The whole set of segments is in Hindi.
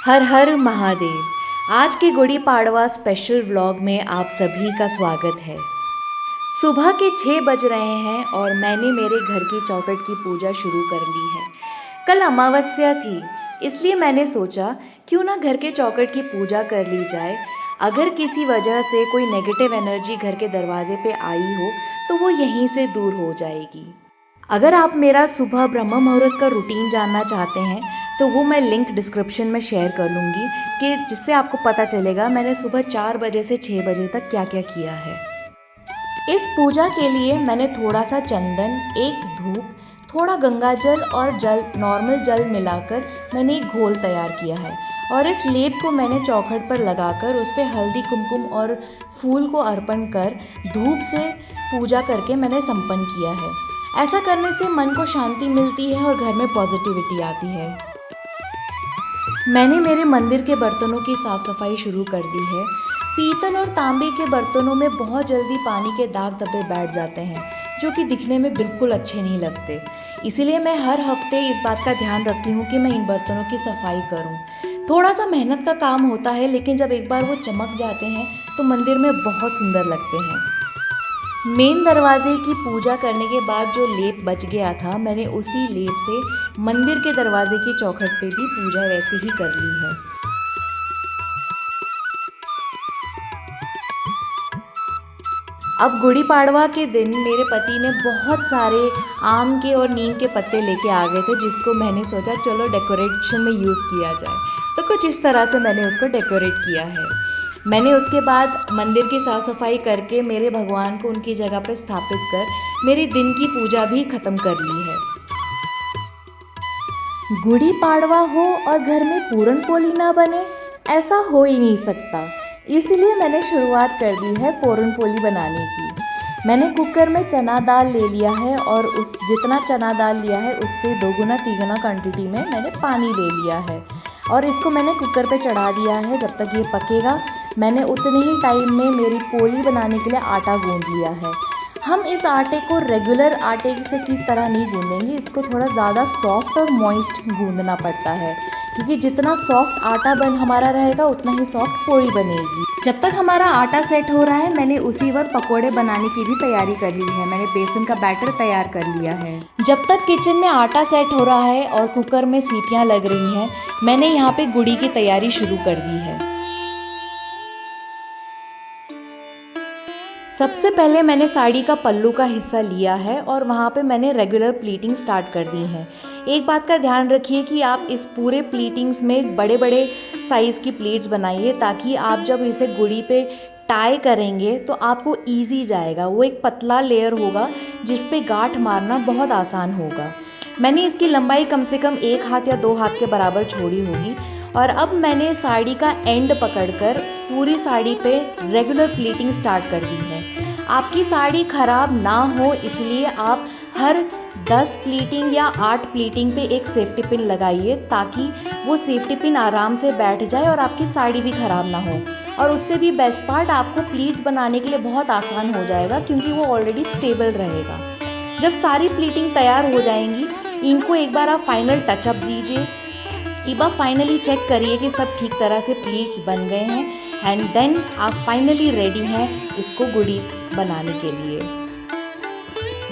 हर हर महादेव। आज के गुड़ी पाड़वा स्पेशल व्लॉग में आप सभी का स्वागत है। सुबह के 6 बज रहे हैं और मैंने मेरे घर की चौखट की पूजा शुरू कर ली है। कल अमावस्या थी, इसलिए मैंने सोचा क्यों ना घर के चौखट की पूजा कर ली जाए। अगर किसी वजह से कोई नेगेटिव एनर्जी घर के दरवाजे पे आई हो तो वो यहीं से दूर हो जाएगी। अगर आप मेरा सुबह ब्रह्म मुहूर्त का रूटीन जानना चाहते हैं तो वो मैं लिंक डिस्क्रिप्शन में शेयर कर लूँगी कि जिससे आपको पता चलेगा मैंने सुबह 4 बजे से 6 बजे तक क्या क्या किया है। इस पूजा के लिए मैंने थोड़ा सा चंदन, एक धूप, थोड़ा गंगा जल और नॉर्मल जल मिलाकर मैंने एक घोल तैयार किया है और इस लेप को मैंने चौखट पर लगाकर उस पर हल्दी कुमकुम और फूल को अर्पण कर धूप से पूजा करके मैंने संपन्न किया है। ऐसा करने से मन को शांति मिलती है और घर में पॉजिटिविटी आती है। मैंने मेरे मंदिर के बर्तनों की साफ़ सफाई शुरू कर दी है। पीतल और तांबे के बर्तनों में बहुत जल्दी पानी के दाग धब्बे बैठ जाते हैं जो कि दिखने में बिल्कुल अच्छे नहीं लगते। इसीलिए मैं हर हफ्ते इस बात का ध्यान रखती हूँ कि मैं इन बर्तनों की सफाई करूँ। थोड़ा सा मेहनत का काम होता है, लेकिन जब एक बार वो चमक जाते हैं तो मंदिर में बहुत सुंदर लगते हैं। मेन दरवाजे की पूजा करने के बाद जो लेप बच गया था, मैंने उसी लेप से मंदिर के दरवाजे की चौखट पे भी पूजा वैसे ही कर ली है। अब गुड़ी पाड़वा के दिन मेरे पति ने बहुत सारे आम के और नीम के पत्ते लेके आ गए थे, जिसको मैंने सोचा चलो डेकोरेशन में यूज़ किया जाए। तो कुछ इस तरह से मैंने उसको डेकोरेट किया है। मैंने उसके बाद मंदिर की साफ़ सफाई करके मेरे भगवान को उनकी जगह पर स्थापित कर मेरी दिन की पूजा भी ख़त्म कर ली है। गुड़ी पाड़वा हो और घर में पूरन पोली ना बने, ऐसा हो ही नहीं सकता। इसलिए मैंने शुरुआत कर दी है पूरन पोली बनाने की। मैंने कुकर में चना दाल ले लिया है और उस जितना चना दाल लिया है उससे 2 गुना 3 गुना क्वान्टिटी में मैंने पानी ले लिया है और इसको मैंने कुकर पे चढ़ा दिया है। जब तक ये पकेगा मैंने उतने ही टाइम में मेरी पोली बनाने के लिए आटा गूंद लिया है। हम इस आटे को रेगुलर आटे से की तरह नहीं गूंदेंगे, इसको थोड़ा ज़्यादा सॉफ्ट और मॉइस्ट गूंदना पड़ता है, क्योंकि जितना सॉफ्ट आटा हमारा रहेगा उतना ही सॉफ्ट पोली बनेगी। जब तक हमारा आटा सेट हो रहा है मैंने उसी वक्त पकोड़े बनाने की भी तैयारी कर ली है। मैंने बेसन का बैटर तैयार कर लिया है। जब तक किचन में आटा सेट हो रहा है और कुकर में सीटियाँ लग रही हैं, मैंने यहाँ पे गुड़ी की तैयारी शुरू कर दी है। सबसे पहले मैंने साड़ी का पल्लू का हिस्सा लिया है और वहाँ पे मैंने रेगुलर प्लीटिंग स्टार्ट कर दी है। एक बात का ध्यान रखिए कि आप इस पूरे प्लीटिंग्स में बड़े बड़े साइज़ की प्लेट्स बनाइए, ताकि आप जब इसे गुड़ी पे टाई करेंगे तो आपको ईजी जाएगा। वो एक पतला लेयर होगा जिस पे गांठ मारना बहुत आसान होगा। मैंने इसकी लंबाई कम से कम 1 हाथ या 2 हाथ के बराबर छोड़ी होगी और अब मैंने साड़ी का एंड पकड़कर पूरी साड़ी पे रेगुलर प्लीटिंग स्टार्ट कर दी है। आपकी साड़ी ख़राब ना हो इसलिए आप हर 10 प्लीटिंग या 8 प्लीटिंग पे एक सेफ्टी पिन लगाइए, ताकि वो सेफ्टी पिन आराम से बैठ जाए और आपकी साड़ी भी ख़राब ना हो। और उससे भी बेस्ट पार्ट, आपको प्लीट्स बनाने के लिए बहुत आसान हो जाएगा क्योंकि वो ऑलरेडी स्टेबल रहेगा। जब सारी प्लीटिंग तैयार हो जाएंगी, इनको एक बार आप फाइनल टचअप दीजिए। एक बार फाइनली चेक करिए कि सब ठीक तरह से प्लीट्स बन गए हैं एंड देन आप फाइनली रेडी हैं इसको गुड़ी बनाने के लिए।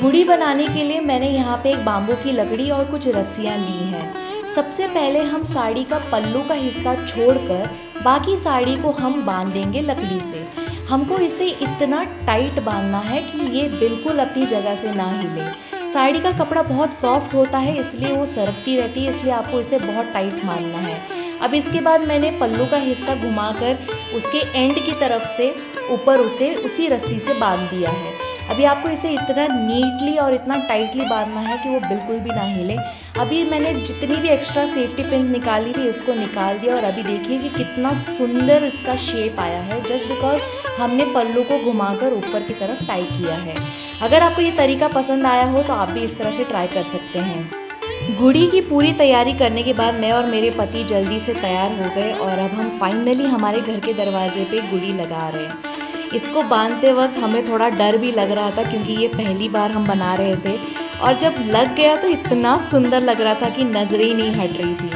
गुड़ी बनाने के लिए मैंने यहाँ पे एक बाम्बू की लकड़ी और कुछ रस्सियाँ ली हैं। सबसे पहले हम साड़ी का पल्लू का हिस्सा छोड़कर बाकी साड़ी को हम बांध देंगे लकड़ी से। हमको इसे इतना टाइट बांधना है कि ये बिल्कुल अपनी जगह से ना हिले। साड़ी का कपड़ा बहुत सॉफ्ट होता है इसलिए वो सरकती रहती है, इसलिए आपको इसे बहुत टाइट मारना है। अब इसके बाद मैंने पल्लू का हिस्सा घुमाकर उसके एंड की तरफ से ऊपर उसे उसी रस्सी से बांध दिया है। अभी आपको इसे इतना नीटली और इतना टाइटली बांधना है कि वो बिल्कुल भी ना हिले। अभी मैंने जितनी भी एक्स्ट्रा सेफ्टी पिन्स निकाली थी उसको निकाल दिया और अभी देखिए कि कितना सुंदर इसका शेप आया है, जस्ट बिकॉज हमने पल्लू को घुमाकर ऊपर की तरफ टाई किया है। अगर आपको ये तरीका पसंद आया हो तो आप भी इस तरह से ट्राई कर सकते हैं। गुड़ी की पूरी तैयारी करने के बाद मैं और मेरे पति जल्दी से तैयार हो गए और अब हम फाइनली हमारे घर के दरवाजे पे गुड़ी लगा रहे हैं। इसको बांधते वक्त हमें थोड़ा डर भी लग रहा था क्योंकि ये पहली बार हम बना रहे थे, और जब लग गया तो इतना सुंदर लग रहा था कि नज़रें ही नहीं हट रही थी।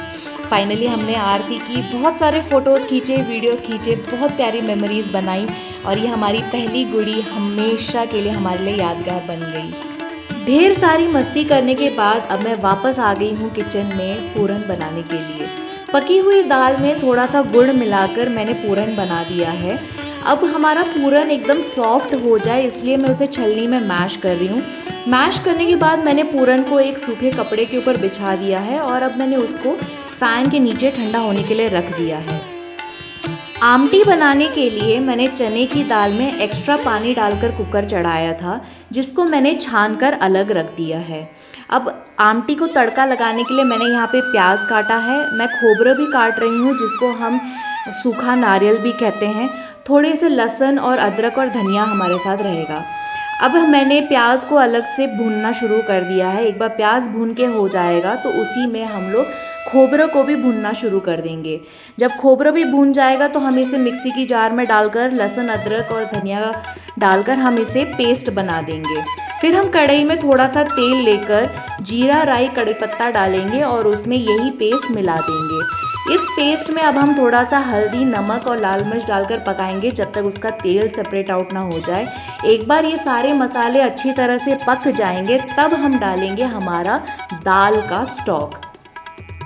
फाइनली हमने आरती की, बहुत सारे फ़ोटोज़ खींचे, वीडियोस खींचे, बहुत प्यारी मेमोरीज़ बनाई और ये हमारी पहली गुड़ी हमेशा के लिए हमारे लिए यादगार बन गई। ढेर सारी मस्ती करने के बाद अब मैं वापस आ गई हूँ किचन में पूरन बनाने के लिए। पकी हुई दाल में थोड़ा सा गुड़ मिलाकर मैंने पूरन बना दिया है। अब हमारा पूरन एकदम सॉफ्ट हो जाए इसलिए मैं उसे छलनी में मैश कर रही हूँ। मैश करने के बाद मैंने पूरन को एक सूखे कपड़े के ऊपर बिछा दिया है और अब मैंने उसको फ़ैन के नीचे ठंडा होने के लिए रख दिया है। आमटी बनाने के लिए मैंने चने की दाल में एक्स्ट्रा पानी डालकर कुकर चढ़ाया था, जिसको मैंने छान कर अलग रख दिया है। अब आमटी को तड़का लगाने के लिए मैंने यहाँ पे प्याज काटा है, मैं खोबरा भी काट रही हूँ जिसको हम सूखा नारियल भी कहते हैं। थोड़े से लहसुन और अदरक और धनिया हमारे साथ रहेगा। अब मैंने प्याज को अलग से भूनना शुरू कर दिया है। एक बार प्याज भून के हो जाएगा तो उसी में हम लोग खोबरा को भी भूनना शुरू कर देंगे। जब खोबरा भी भून जाएगा तो हम इसे मिक्सी की जार में डालकर लहसुन अदरक और धनिया डालकर हम इसे पेस्ट बना देंगे। फिर हम कढ़ाई में थोड़ा सा तेल लेकर जीरा राई कड़ी पत्ता डालेंगे और उसमें यही पेस्ट मिला देंगे। इस पेस्ट में अब हम थोड़ा सा हल्दी, नमक और लाल मिर्च डालकर पकाएंगे जब तक उसका तेल सेपरेट आउट ना हो जाए। एक बार ये सारे मसाले अच्छी तरह से पक जाएंगे तब हम डालेंगे हमारा दाल का स्टॉक।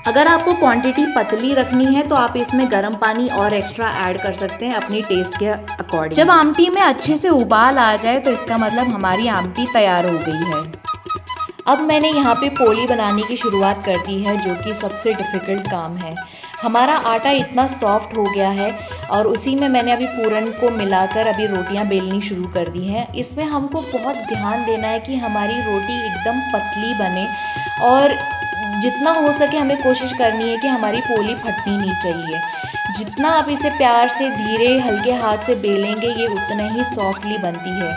अगर आपको क्वांटिटी पतली रखनी है तो आप इसमें गर्म पानी और एक्स्ट्रा ऐड कर सकते हैं अपनी टेस्ट के अकॉर्डिंग। जब आमटी में अच्छे से उबाल आ जाए तो इसका मतलब हमारी आमटी तैयार हो गई है। अब मैंने यहाँ पे पोली बनाने की शुरुआत कर दी है, जो कि सबसे डिफ़िकल्ट काम है। हमारा आटा इतना सॉफ्ट हो गया है और उसी में मैंने अभी पूरन को मिलाकर अभी रोटियाँ बेलनी शुरू कर दी हैं। इसमें हमको बहुत ध्यान देना है कि हमारी रोटी एकदम पतली बने और जितना हो सके हमें कोशिश करनी है कि हमारी पोली फटनी नहीं चाहिए। जितना आप इसे प्यार से धीरे हल्के हाथ से बेलेंगे ये उतना ही सॉफ्टली बनती है।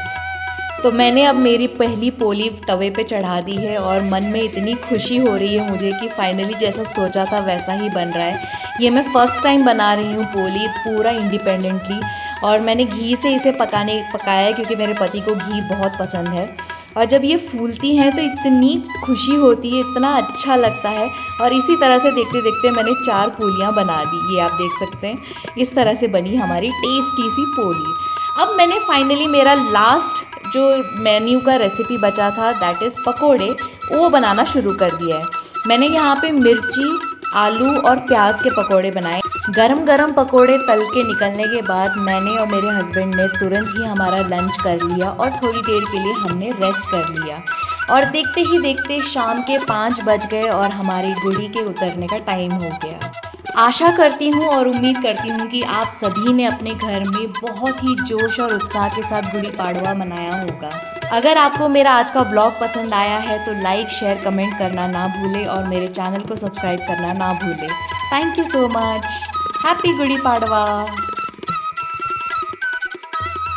तो मैंने अब मेरी पहली पोली तवे पे चढ़ा दी है और मन में इतनी खुशी हो रही है मुझे कि फाइनली जैसा सोचा था वैसा ही बन रहा है। ये मैं फ़र्स्ट टाइम बना रही हूँ पोली पूरा इंडिपेंडेंटली और मैंने घी से इसे पकाया क्योंकि मेरे पति को घी बहुत पसंद है। और जब ये फूलती हैं तो इतनी खुशी होती है, इतना अच्छा लगता है। और इसी तरह से देखते देखते मैंने 4 पूलियाँ बना दी, ये आप देख सकते हैं। इस तरह से बनी हमारी टेस्टी सी पोली। अब मैंने फाइनली मेरा लास्ट जो मेन्यू का रेसिपी बचा था दैट इज़ पकोड़े, वो बनाना शुरू कर दिया है। मैंने यहाँ पे मिर्ची, आलू और प्याज के पकोड़े बनाए। गरम गरम पकोड़े तल के निकलने के बाद मैंने और मेरे हस्बैंड ने तुरंत ही हमारा लंच कर लिया और थोड़ी देर के लिए हमने रेस्ट कर लिया। और देखते ही देखते शाम के 5 बज गए और हमारी गुड़ी के उतरने का टाइम हो गया। आशा करती हूँ और उम्मीद करती हूँ कि आप सभी ने अपने घर में बहुत ही जोश और उत्साह के साथ गुड़ी पाड़वा मनाया होगा। अगर आपको मेरा आज का व्लॉग पसंद आया है तो लाइक, शेयर, कमेंट करना ना भूलें और मेरे चैनल को सब्सक्राइब करना ना भूलें। Thank you so much. Happy Gudi Padwa.